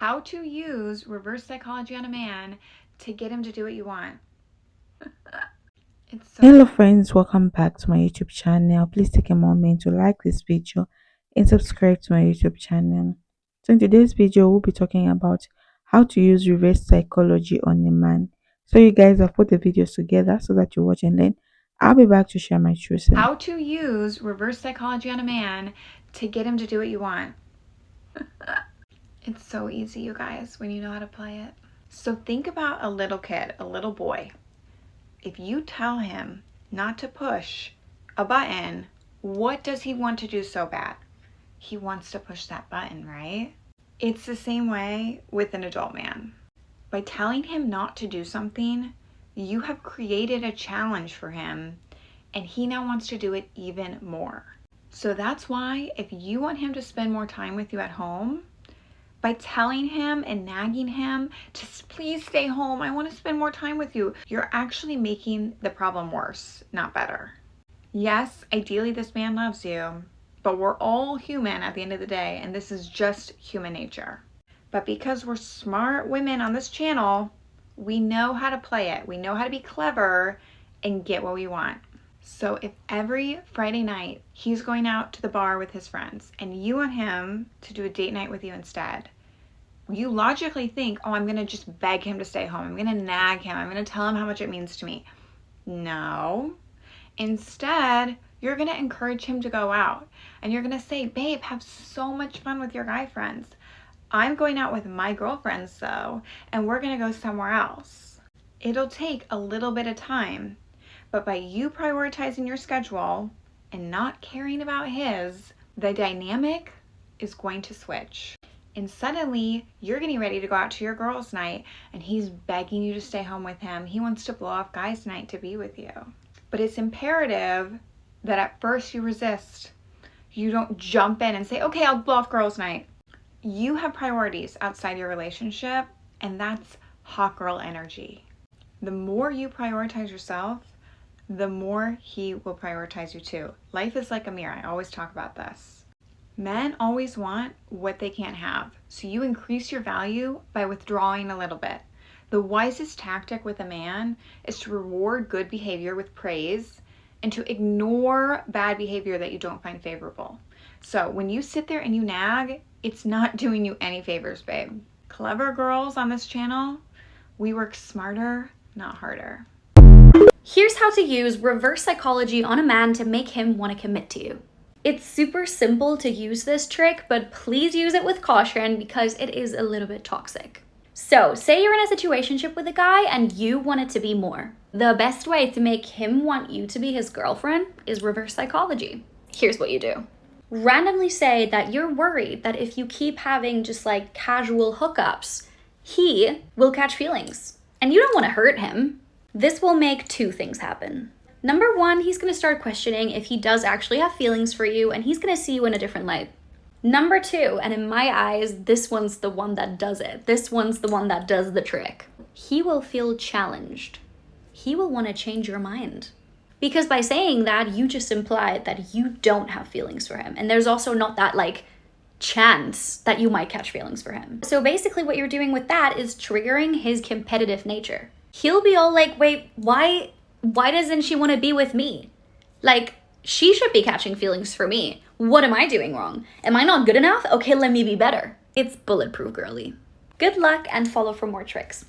How to use reverse psychology on a man to get him to do what you want. It's so Hello friends, welcome back to my YouTube channel. Please take a moment to like this video and subscribe to my YouTube channel. So in today's video, we'll be talking about how to use reverse psychology on a man. So you guys have put the videos together so that you watch and learn. I'll be back to share my truth. how to use reverse psychology on a man to get him to do what you want. It's so easy, you guys, when you know how to play it. So think about a little kid, a little boy. If you tell him not to push a button, what does he want to do so bad? He wants to push that button, right? It's the same way with an adult man. By telling him not to do something, you have created a challenge for him, and he now wants to do it even more. So that's why if you want him to spend more time with you at home, by telling him and nagging him to please stay home, I want to spend more time with you, you're actually making the problem worse, not better. Yes, ideally this man loves you, but we're all human at the end of the day, and this is just human nature. But because we're smart women on this channel, we know how to play it. We know how to be clever and get what we want. So if every Friday night he's going out to the bar with his friends and you want him to do a date night with you instead, you logically think, oh, I'm going to just beg him to stay home. I'm going to nag him. I'm going to tell him how much it means to me. No. Instead, you're going to encourage him to go out. And you're going to say, babe, have so much fun with your guy friends. I'm going out with my girlfriends though, and we're going to go somewhere else. It'll take a little bit of time, but by you prioritizing your schedule and not caring about his, the dynamic is going to switch. And suddenly you're getting ready to go out to your girls' night and he's begging you to stay home with him. He wants to blow off guys' night to be with you. But it's imperative that at first you resist. You don't jump in and say, okay, I'll blow off girls' night. You have priorities outside your relationship, and that's hot girl energy. The more you prioritize yourself, the more he will prioritize you too. Life is like a mirror. I always talk about this. Men always want what they can't have. So you increase your value by withdrawing a little bit. The wisest tactic with a man is to reward good behavior with praise and to ignore bad behavior that you don't find favorable. So when you sit there and you nag, it's not doing you any favors, babe. Clever girls on this channel, we work smarter, not harder. Here's how to use reverse psychology on a man to make him want to commit to you. It's super simple to use this trick, but please use it with caution because it is a little bit toxic. So, say you're in a situationship with a guy and you want it to be more. The best way to make him want you to be his girlfriend is reverse psychology. Here's what you do. Randomly say that you're worried that if you keep having just like casual hookups, he will catch feelings. And you don't want to hurt him. This will make two things happen. Number one, he's going to start questioning if he does actually have feelings for you, and he's going to see you in a different light. Number two, and in my eyes, this one's the one that does it. This one's the one that does the trick. He will feel challenged. He will want to change your mind. Because by saying that, you just implied that you don't have feelings for him. And there's also not that like chance that you might catch feelings for him. So basically what you're doing with that is triggering his competitive nature. He'll be all like, wait, why doesn't she want to be with me? Like, she should be catching feelings for me. What am I doing wrong? Am I not good enough? Okay, let me be better. It's bulletproof, girly. Good luck and follow for more tricks.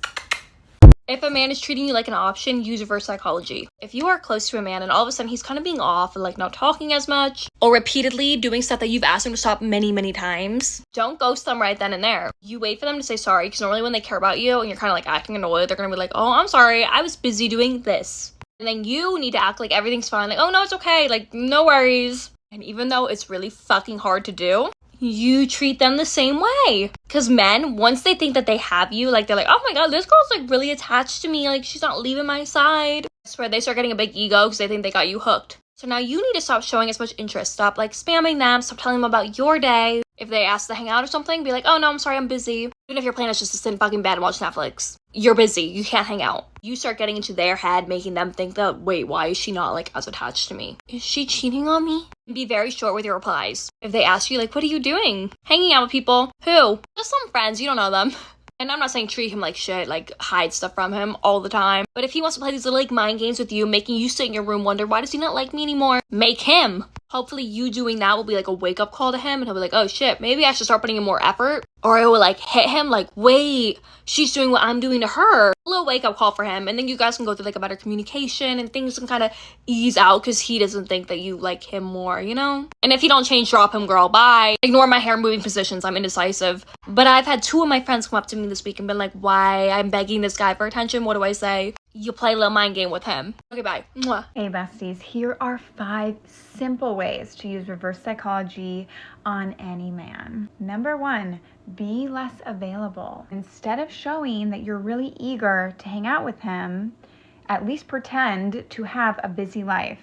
If a man is treating you like an option, use reverse psychology. If you are close to a man and all of a sudden he's kind of being off and like not talking as much or repeatedly doing stuff that you've asked him to stop many times, don't ghost them right then and there. You wait for them to say sorry, because normally when they care about you and you're kind of like acting annoyed, they're going to be like, oh, I'm sorry, I was busy doing this. And then you need to act like everything's fine, like, oh no, it's okay, like no worries. And even though it's really fucking hard to do, you treat them the same way. Because men, once they think that they have you, like they're like, oh my god, this girl's like really attached to me, like she's not leaving my side. I swear they start getting a big ego because they think they got you hooked. So now you need to stop showing as much interest. Stop like spamming them, stop telling them about your day. If they ask to hang out or something, be like, oh no, I'm sorry, I'm busy. Even if your plan is just to sit in fucking bed and watch Netflix. you're busy, you can't hang out. You start getting into their head, making them think that, wait, why is she not like as attached to me? Is she cheating on me? Be very short with your replies. If they ask you, like, what are you doing? Hanging out with people. Who? Just some friends, you don't know them. And I'm not saying treat him like shit, like hide stuff from him all the time. But if he wants to play these little like mind games with you, making you sit in your room, wonder why does he not like me anymore? Make him. Hopefully you doing that will be like a wake up call to him and he'll be like, oh shit, maybe I should start putting in more effort. Or it will like hit him like, wait, she's doing what I'm doing to her. A little wake up call for him. And then you guys can go through like a better communication and things can kind of ease out because he doesn't think that you like him more, you know? And if you don't change, drop him, girl, bye. Ignore my hair moving positions, I'm indecisive. But I've had 2 of my friends come up to me this week and been like, why? I'm begging this guy for attention. What do I say? You play a little mind game with him. Okay, bye. Mwah. Hey besties, here are 5 simple ways to use reverse psychology on any man. Number 1, be less available. Instead of showing that you're really eager to hang out with him, at least pretend to have a busy life.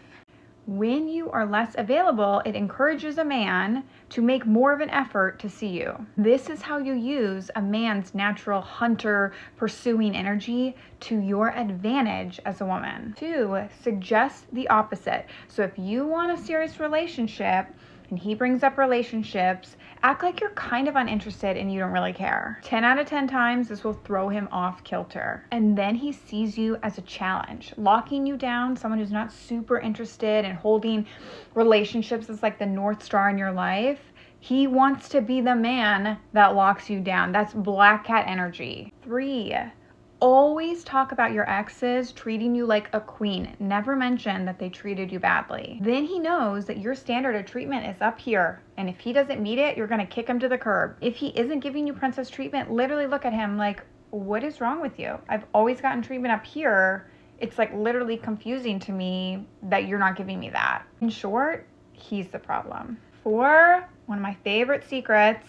When you are less available, it encourages a man to make more of an effort to see you. This is how you use a man's natural hunter pursuing energy to your advantage as a woman. 2, suggest the opposite. So if you want a serious relationship and he brings up relationships, act like you're kind of uninterested and you don't really care. 10 out of 10 times, this will throw him off kilter. And then he sees you as a challenge. Locking you down, someone who's not super interested in holding relationships as like the North Star in your life. He wants to be the man that locks you down. That's black cat energy. 3, always talk about your exes treating you like a queen. Never mention that they treated you badly. Then he knows that your standard of treatment is up here. And if he doesn't meet it, you're going to kick him to the curb. If he isn't giving you princess treatment, literally look at him like, what is wrong with you? I've always gotten treatment up here. It's like literally confusing to me that you're not giving me that. In short, he's the problem. 4, one of my favorite secrets,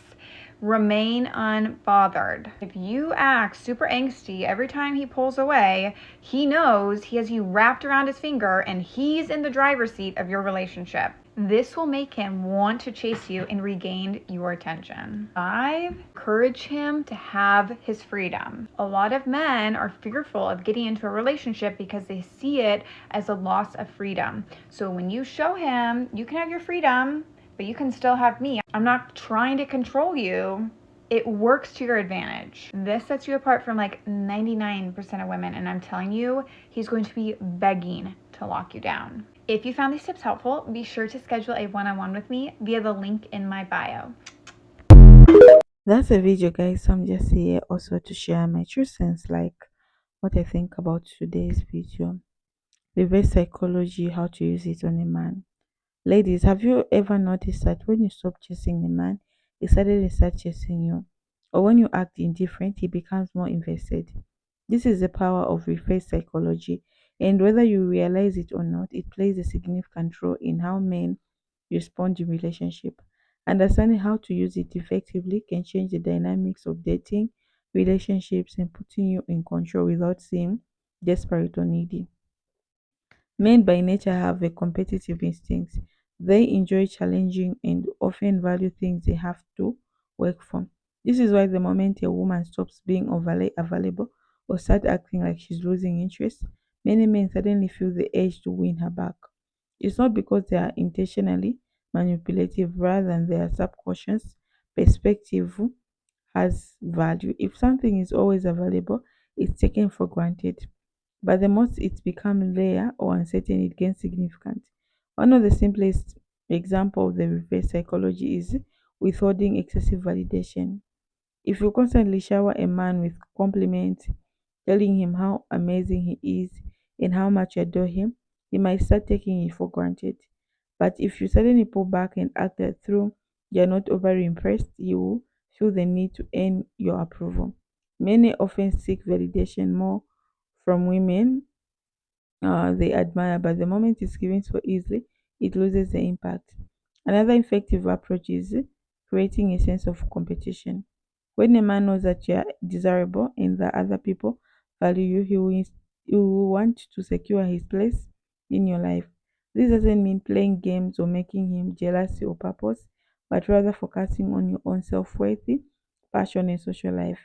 remain unbothered. If you act super angsty every time he pulls away, he knows he has you wrapped around his finger and he's in the driver's seat of your relationship. This will make him want to chase you and regain your attention. 5, encourage him to have his freedom. A lot of men are fearful of getting into a relationship because they see it as a loss of freedom. So when you show him you can have your freedom, but you can still have me. I'm not trying to control you. It works to your advantage. This sets you apart from like 99% of women, and I'm telling you, he's going to be begging to lock you down. If you found these tips helpful, be sure to schedule a one-on-one with me via the link in my bio. That's a video, guys. So I'm just here also to share my true sense, like what I think about today's video. Reverse psychology, how to use it on a man. Ladies, have you ever noticed that when you stop chasing a man, he suddenly starts chasing you? Or when you act indifferent, he becomes more invested. This is the power of reverse psychology, and whether you realize it or not, it plays a significant role in how men respond in relationship. Understanding how to use it effectively can change the dynamics of dating, relationships, and putting you in control without seeming desperate or needy. Men by nature have a competitive instinct. They enjoy challenging and often value things they have to work for. This is why the moment a woman stops being overly available or starts acting like she's losing interest, many men suddenly feel the urge to win her back. It's not because they are intentionally manipulative, rather than their subconscious perspective has value. If something is always available, it's taken for granted. But the most it becomes rare or uncertain, it gains significance. One of the simplest example of the reverse psychology is withholding excessive validation. If you constantly shower a man with compliments, telling him how amazing he is and how much you adore him, he might start taking it for granted. But if you suddenly pull back and act that through you're not overly impressed, he will feel the need to earn your approval. Many often seek validation more from women they admire, but the moment it's given so easily, it loses the impact. Another effective approach is creating a sense of competition. When a man knows that you are desirable and that other people value you, he will want to secure his place in your life. This doesn't mean playing games or making him jealous or purpose, but rather focusing on your own self worth, passion, and social life.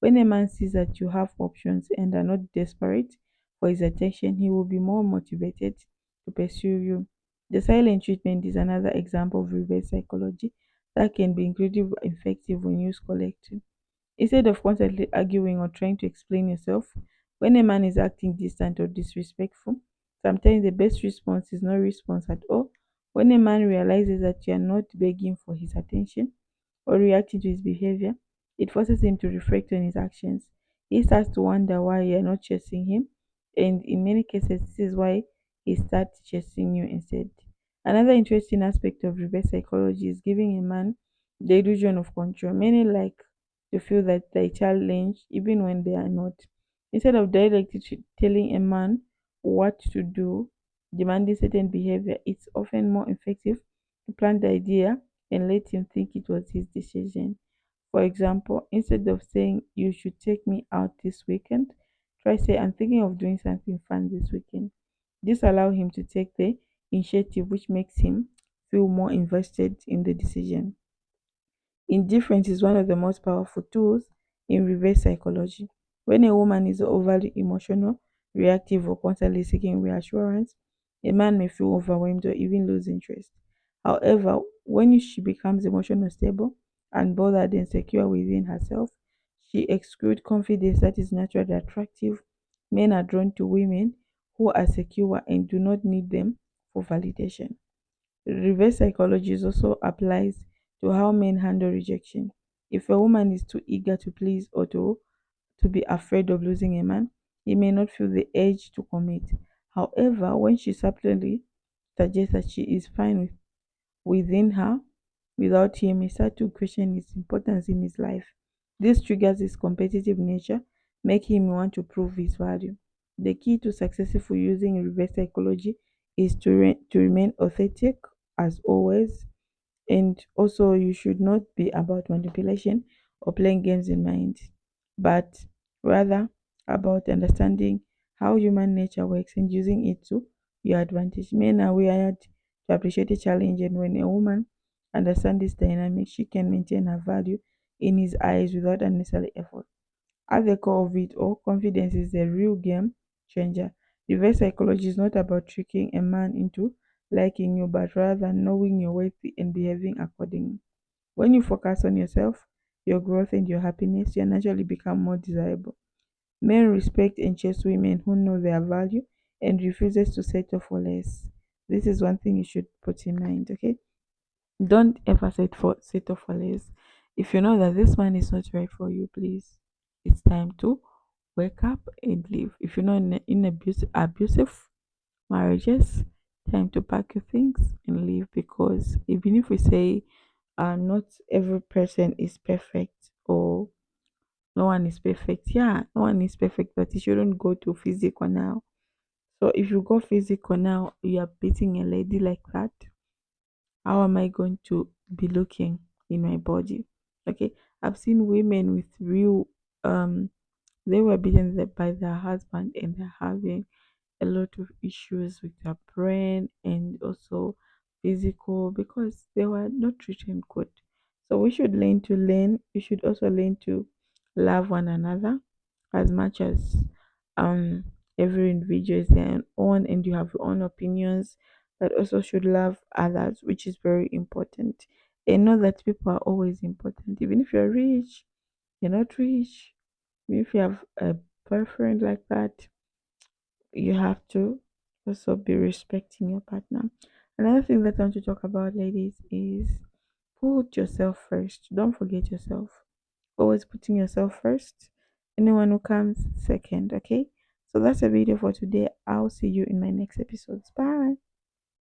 When a man sees that you have options and are not desperate for his attention, he will be more motivated to pursue you. The silent treatment is another example of reverse psychology that can be incredibly effective when used collectively. Instead of constantly arguing or trying to explain yourself, when a man is acting distant or disrespectful, sometimes the best response is no response at all. When a man realizes that you are not begging for his attention or reacting to his behavior, it forces him to reflect on his actions. He starts to wonder why you are not chasing him, and in many cases, this is why he starts chasing you instead. Another interesting aspect of reverse psychology is giving a man the illusion of control. Many like to feel that they challenge even when they are not. Instead of directly telling a man what to do, demanding certain behavior, it's often more effective to plant the idea and let him think it was his decision. For example, instead of saying you should take me out this weekend, try say I'm thinking of doing something fun this weekend. This allows him to take the initiative, which makes him feel more invested in the decision. Indifference is one of the most powerful tools in reverse psychology. When a woman is overly emotional, reactive, or constantly seeking reassurance, a man may feel overwhelmed or even lose interest. However, when she becomes emotionally stable and bothered and secure within herself, she exudes confidence that is naturally attractive. Men are drawn to women who are secure and do not need them for validation. Reverse psychology also applies to how men handle rejection. If a woman is too eager to please or to be afraid of losing a man, he may not feel the urge to commit. However, when she subtly suggests that she is fine within her without him, he starts to question his importance in his life. This triggers his competitive nature, making him want to prove his value. The key to successful using reverse psychology is to remain authentic as always, and also you should not be about manipulation or playing games in mind, but rather about understanding how human nature works and using it to your advantage. Men are wired to appreciate a challenge, and when a woman understands this dynamic, she can maintain her value in his eyes without unnecessary effort. At the core of it all, confidence is a real game changer. Reverse psychology is not about tricking a man into liking you, but rather knowing your worth and behaving accordingly. When you focus on yourself, your growth, and your happiness, you naturally become more desirable. Men respect and chase women who know their value and refuses to settle for less. This is one thing you should put in mind, okay? Don't ever settle for less. If you know that this man is not right for you, please, it's time to wake up and leave. If you're not in abusive marriages, time to pack your things and leave, because even if we say not every person is perfect or no one is perfect, yeah, no one is perfect, but you shouldn't go to physical now. So if you go physical now, you are beating a lady like that, how am I going to be looking in my body? Okay, I've seen women with real they were beaten by their husband and they're having a lot of issues with their brain and also physical because they were not treated good. So we should learn. We should also learn to love one another as much as um every individual is their own and you have your own opinions, but also should love others, which is very important. And know that people are always important. Even if you're rich, you're not rich. If you have a boyfriend like that, you have to also be respecting your partner. Another thing that I want to talk about, ladies, is put yourself first. Don't forget yourself. Always putting yourself first. Anyone who comes second, okay? So that's a video for today. I'll see you in my next episodes. Bye.